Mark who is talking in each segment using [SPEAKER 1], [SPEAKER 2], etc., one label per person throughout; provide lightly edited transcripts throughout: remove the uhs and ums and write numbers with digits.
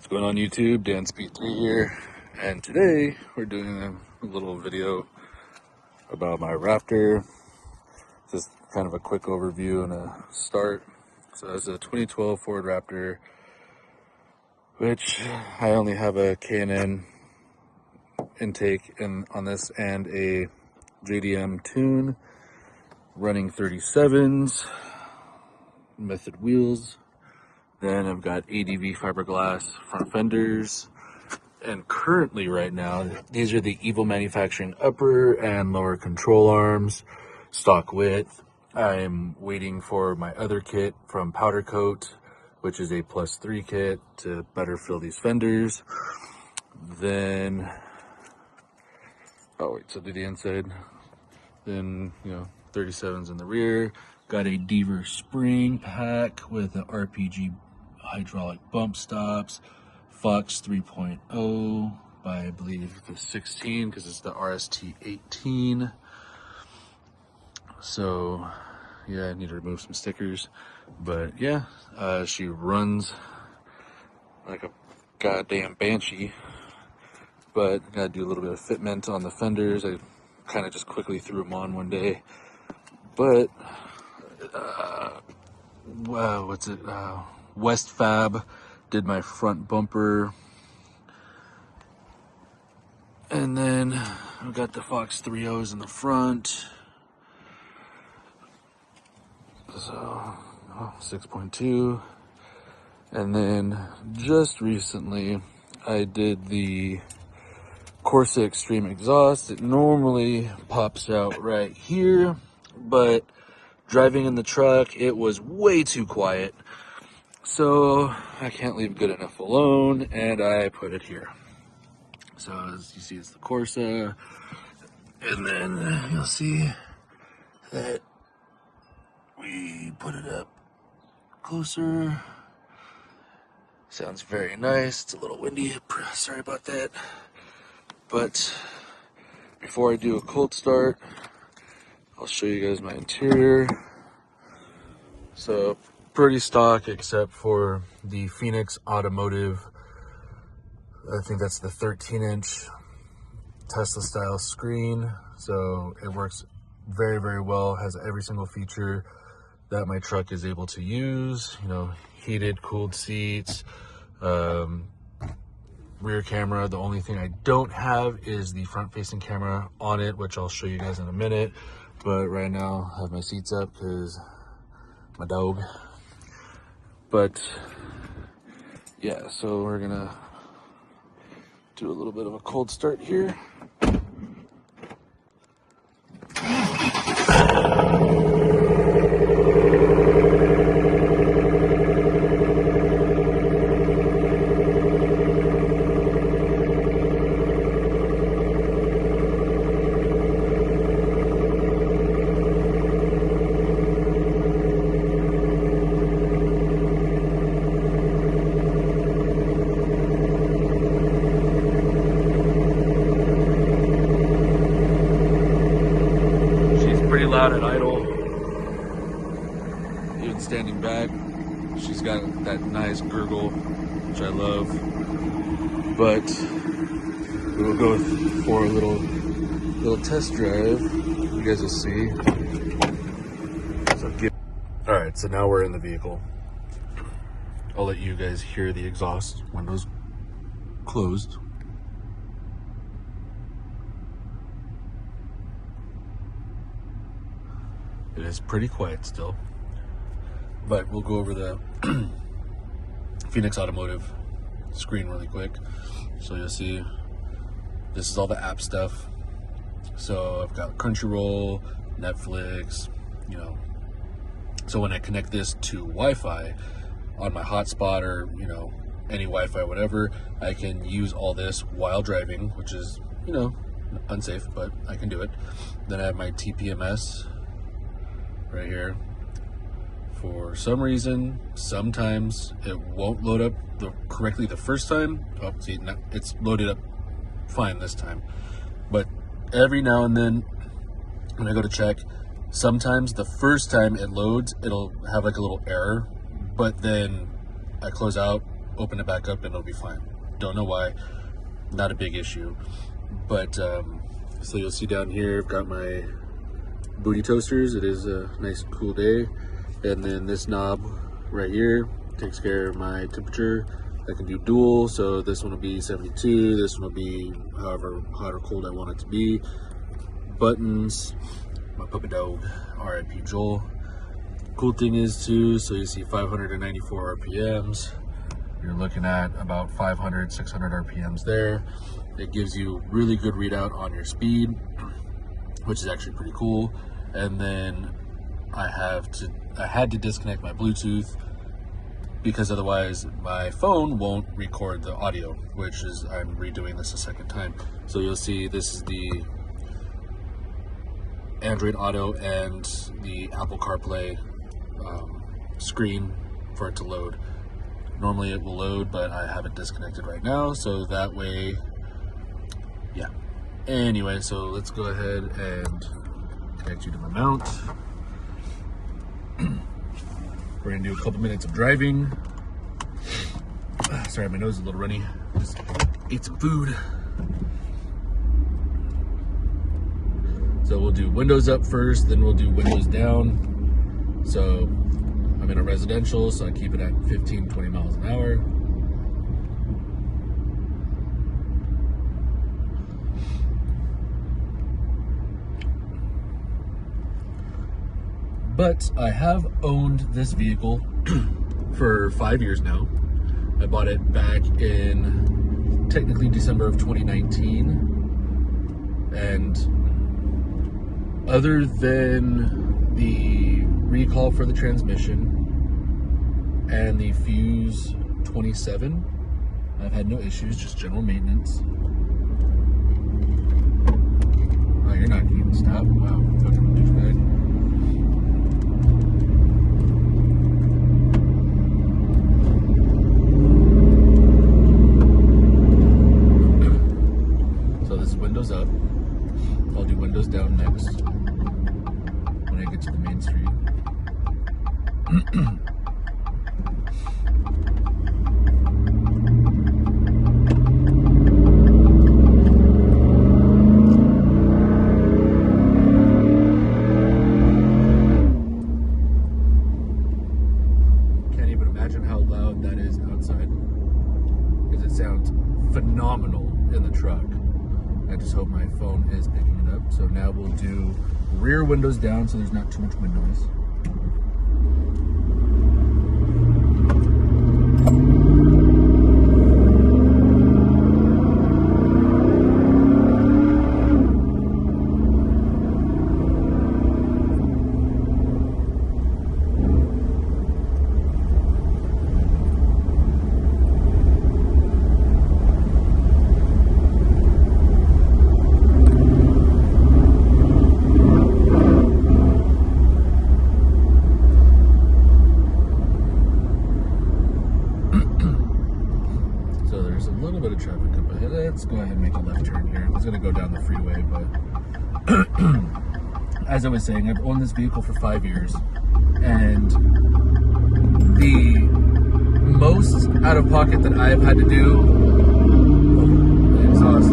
[SPEAKER 1] Going on YouTube, Dan Speed 3 here, and today we're doing a little video about my Raptor. Just kind of a quick overview and a start. So it's a 2012 Ford Raptor, which I only have a K&N intake on this and a JDM tune, running 37s, method wheels. Then I've got ADV fiberglass front fenders, and currently right now, these are the Evil Manufacturing upper and lower control arms, stock width. I'm waiting for my other kit from Powder Coat, which is a +3 kit to better fill these fenders. Then, so do the inside. Then, 37s in the rear. Got a Deaver spring pack with an RPG hydraulic bump stops, Fox 3.0 by, I believe, the 16, because it's the RST 18. So yeah, I need to remove some stickers, but yeah, she runs like a goddamn banshee. But I gotta do a little bit of fitment on the fenders. I kind of just quickly threw them on one day, but West Fab did my front bumper, and then I've got the Fox 3.0s in the front, so 6.2. And then just recently I did the Corsa Extreme exhaust. It normally pops out right here, but driving in the truck, it was way too quiet, so I can't leave good enough alone, and I put it here. So as you see, it's the Corsa, and then you'll see that we put it up closer. Sounds very nice. It's a little windy, sorry about that. But before I do a cold start, I'll show you guys my interior. So pretty stock, except for the Phoenix Automotive, I think that's the 13-inch Tesla style screen. So it works very, very well, has every single feature that my truck is able to use. Heated, cooled seats, rear camera. The only thing I don't have is the front facing camera on it, which I'll show you guys in a minute. But right now I have my seats up because my dog. But yeah, so we're gonna do a little bit of a cold start here. Loud at idle, even standing back. She's got that nice gurgle, which I love. But we'll go for a little test drive. You guys will see. All right, so now we're in the vehicle. I'll let you guys hear the exhaust windows closed. It is pretty quiet still, but we'll go over the Phoenix Automotive screen really quick. So you'll see this is all the app stuff. So I've got Crunchyroll, Netflix, So when I connect this to Wi-Fi on my hotspot or, any Wi-Fi, whatever, I can use all this while driving, which is, unsafe, but I can do it. Then I have my TPMS right here. For some reason, sometimes it won't load up correctly the first time. Oh, see, it's loaded up fine this time. But every now and then, when I go to check, sometimes the first time it loads, it'll have like a little error, but then I close out, open it back up and it'll be fine. Don't know why, not a big issue. But so you'll see down here, I've got my booty toasters. It is a nice cool day. And then this knob right here takes care of my temperature. I can do dual, so this one will be 72, this one will be however hot or cold I want it to be. Buttons, my puppy dog, RIP Joel. Cool thing is too, so you see 594 RPMs. You're looking at about 500, 600 RPMs there. It gives you really good readout on your speed, which is actually pretty cool. And then I had to disconnect my Bluetooth because otherwise my phone won't record the audio, which is, I'm redoing this a second time. So you'll see this is the Android Auto and the Apple CarPlay screen for it to load. Normally it will load, but I have it disconnected right now, so that way, yeah. Anyway, so let's go ahead and connect you to my mount. We're gonna do a couple minutes of driving. Sorry, my nose is a little runny. Just ate some food. So we'll do windows up first, then we'll do windows down. So I'm in a residential, so I keep it at 15, 20 miles an hour. But I have owned this vehicle for 5 years now. I bought it back in technically December of 2019. And other than the recall for the transmission and the fuse 27, I've had no issues, just general maintenance. Oh, you're not getting stopped? Wow, fucking douchebag. Windows up. I'll do windows down next when I get to the main street. Can't even imagine how loud that is outside, because it sounds phenomenal in the truck. I just hope my phone is picking it up. So now we'll do rear windows down so there's not too much wind noise. Let's go ahead and make a left turn here. I was going to go down the freeway, but as I was saying, I've owned this vehicle for 5 years, and the most out of pocket that I've had to do, the exhaust.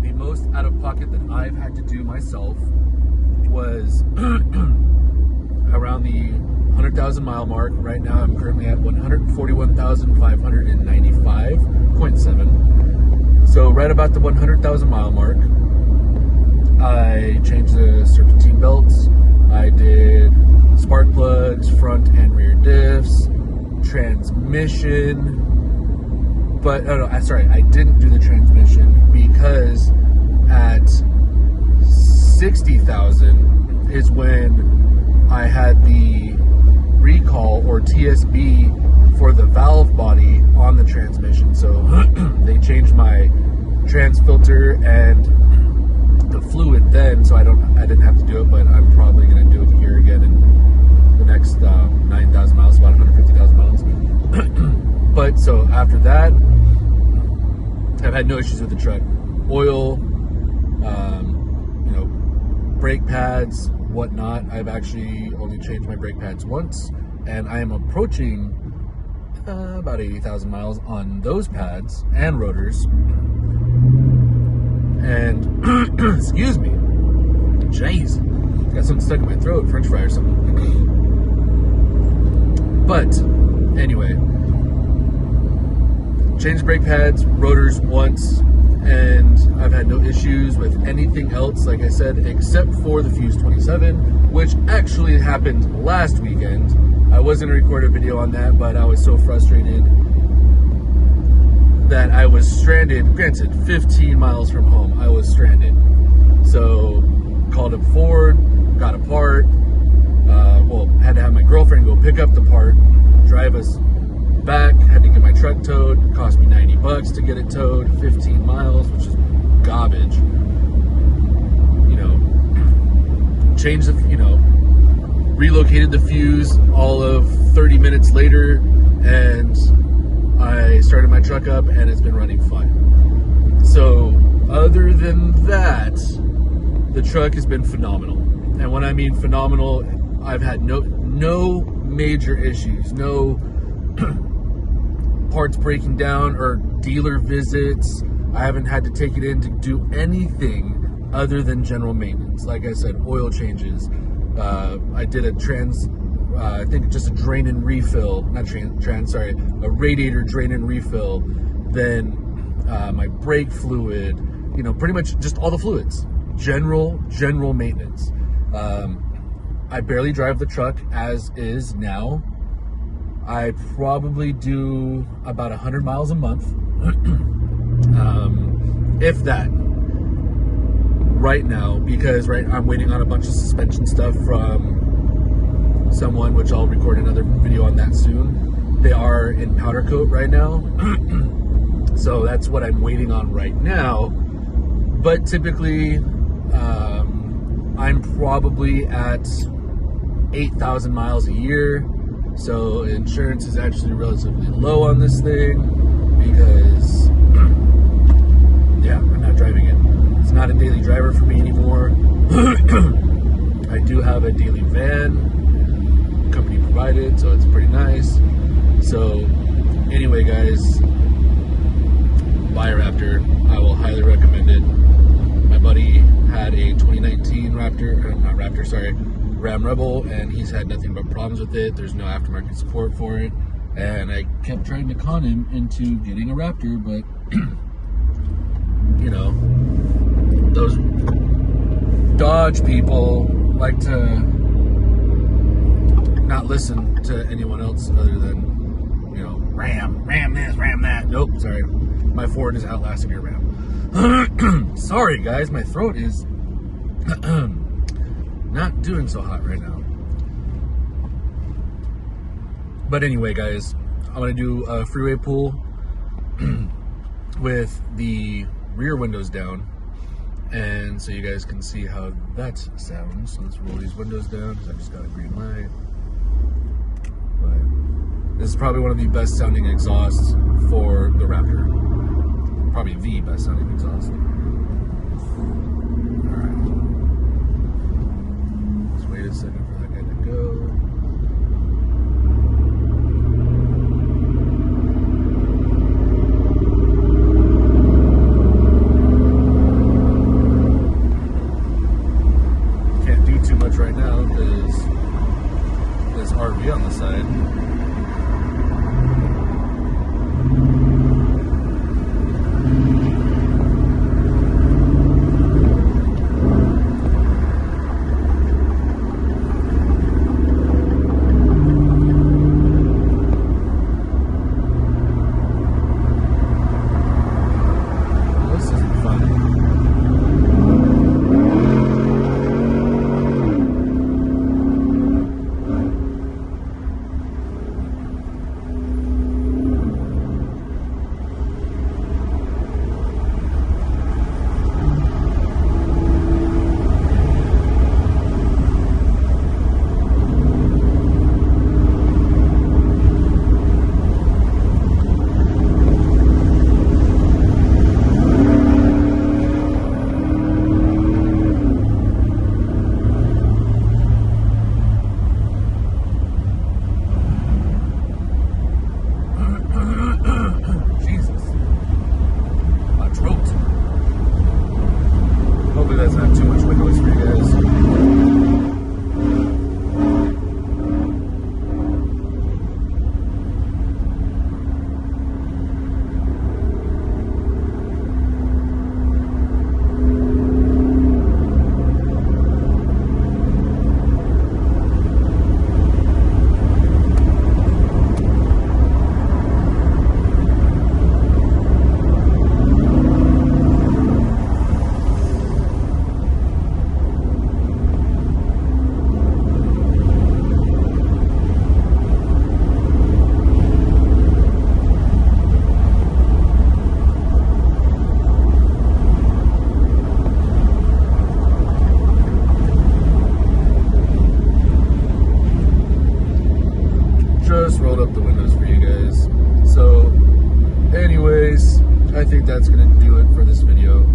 [SPEAKER 1] The most out of pocket that I've had to do myself was around the 100,000 mile mark. Right now I'm currently at 141,595.7. So right about the 100,000 mile mark, I changed the serpentine belts. I did spark plugs, front and rear diffs, transmission. But I didn't do the transmission because at 60,000 is when I had the recall or TSB for the valve body on the transmission. So they changed my trans filter and the fluid then, so I didn't have to do it, but I'm probably going to do it here again in the next 9,000 miles, about 150,000 miles. But so after that, I've had no issues with the truck. Oil, brake pads, whatnot. I've actually only changed my brake pads once, and I am approaching about 80,000 miles on those pads and rotors. And excuse me, jeez, got something stuck in my throat, French fry or something. But anyway, changed brake pads, rotors once, and I've had no issues with anything else, like I said, except for the Fuse 27, which actually happened last weekend. I wasn't going to record a video on that, but I was so frustrated that I was stranded. Granted, 15 miles from home, I was stranded. So, called up Ford, got a part. Had to have my girlfriend go pick up the part, drive us back, had to get my truck towed. It cost me $90 to get it towed, 15 miles, which is garbage. You know, changed the, relocated the fuse all of 30 minutes later, and I started my truck up, and it's been running fine. So, other than that, the truck has been phenomenal. And when I mean phenomenal, I've had no major issues, no parts breaking down or dealer visits. I haven't had to take it in to do anything other than general maintenance. Like I said, oil changes. I did a I think just a drain and refill, a radiator drain and refill. Then my brake fluid, pretty much just all the fluids. General maintenance. I barely drive the truck as is now. I probably do about 100 miles a month, if that, right now, because I'm waiting on a bunch of suspension stuff from someone, which I'll record another video on that soon. They are in powder coat right now, so that's what I'm waiting on right now. But typically, I'm probably at 8,000 miles a year. So insurance is actually relatively low on this thing because, I'm not driving it. It's not a daily driver for me anymore. I do have a daily van, company provided, so it's pretty nice. So anyway, guys, buy a Raptor. I will highly recommend it. My buddy had a 2019 Ram Rebel, and he's had nothing but problems with it. There's no aftermarket support for it, and I kept trying to con him into getting a Raptor, but those Dodge people like to not listen to anyone else other than Ram this, Ram that. Nope, sorry, my Ford is outlasting your Ram. Sorry guys, my throat is not doing so hot right now. But anyway, guys, I'm gonna do a freeway pull with the rear windows down, and so you guys can see how that sounds. So let's roll these windows down because I just got a green light. But this is probably one of the best sounding exhausts for the Raptor. Probably the best sounding exhaust. Wait a second for that guy to go. Can't do too much right now because there's RV on the side. windows for you guys. So anyways, I think that's gonna do it for this video.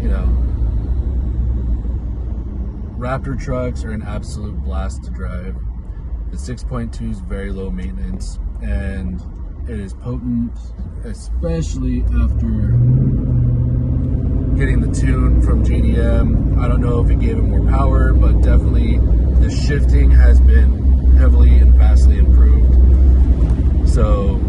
[SPEAKER 1] You know, Raptor trucks are an absolute blast to drive. The 6.2 is very low maintenance, and it is potent, especially after getting the tune from JDM. I don't know if it gave it more power, but definitely the shifting has been heavily and vastly improved. So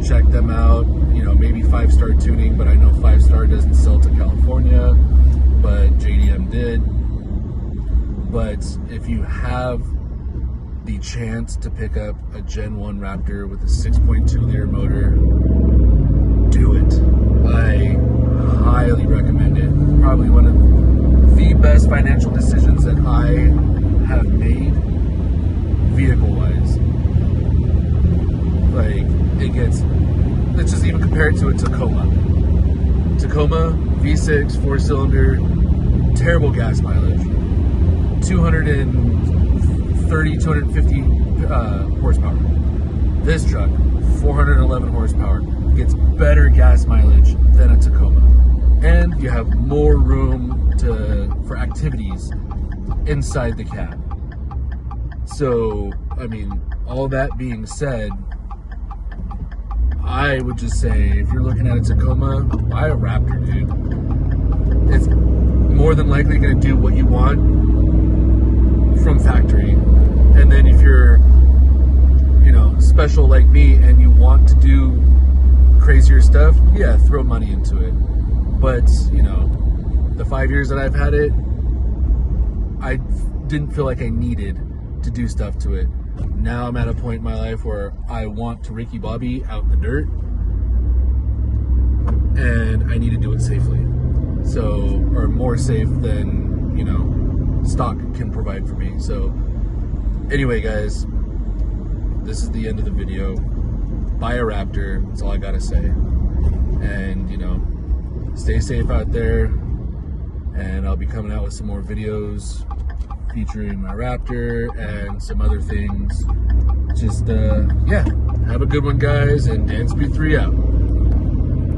[SPEAKER 1] check them out. You know, maybe 5-star tuning, but I know 5-star doesn't sell to California, but JDM did. But if you have the chance to pick up a Gen 1 Raptor with a 6.2 liter motor, do it. I highly recommend it. Probably one of the best financial decisions that I have made vehicle-wise. Like, let's just even compare it to a Tacoma. Tacoma, V6, 4-cylinder, terrible gas mileage. 230, 250 horsepower. This truck, 411 horsepower, gets better gas mileage than a Tacoma. And you have more room for activities inside the cab. So, I mean, all that being said, I would just say, if you're looking at a Tacoma, buy a Raptor, dude. It's more than likely going to do what you want from factory. And then if you're, you know, special like me and you want to do crazier stuff, yeah, throw money into it. But, you know, the 5 years that I've had it, I didn't feel like I needed to do stuff to it. Now I'm at a point in my life where I want to Ricky Bobby out in the dirt, and I need to do it safely. So, or more safe than, you know, stock can provide for me. So anyway, guys, this is the end of the video. Buy a Raptor, that's all I gotta say. And, you know, stay safe out there, and I'll be coming out with some more videos featuring my Raptor and some other things. Just, yeah, have a good one, guys, and Dan Speed 3 out.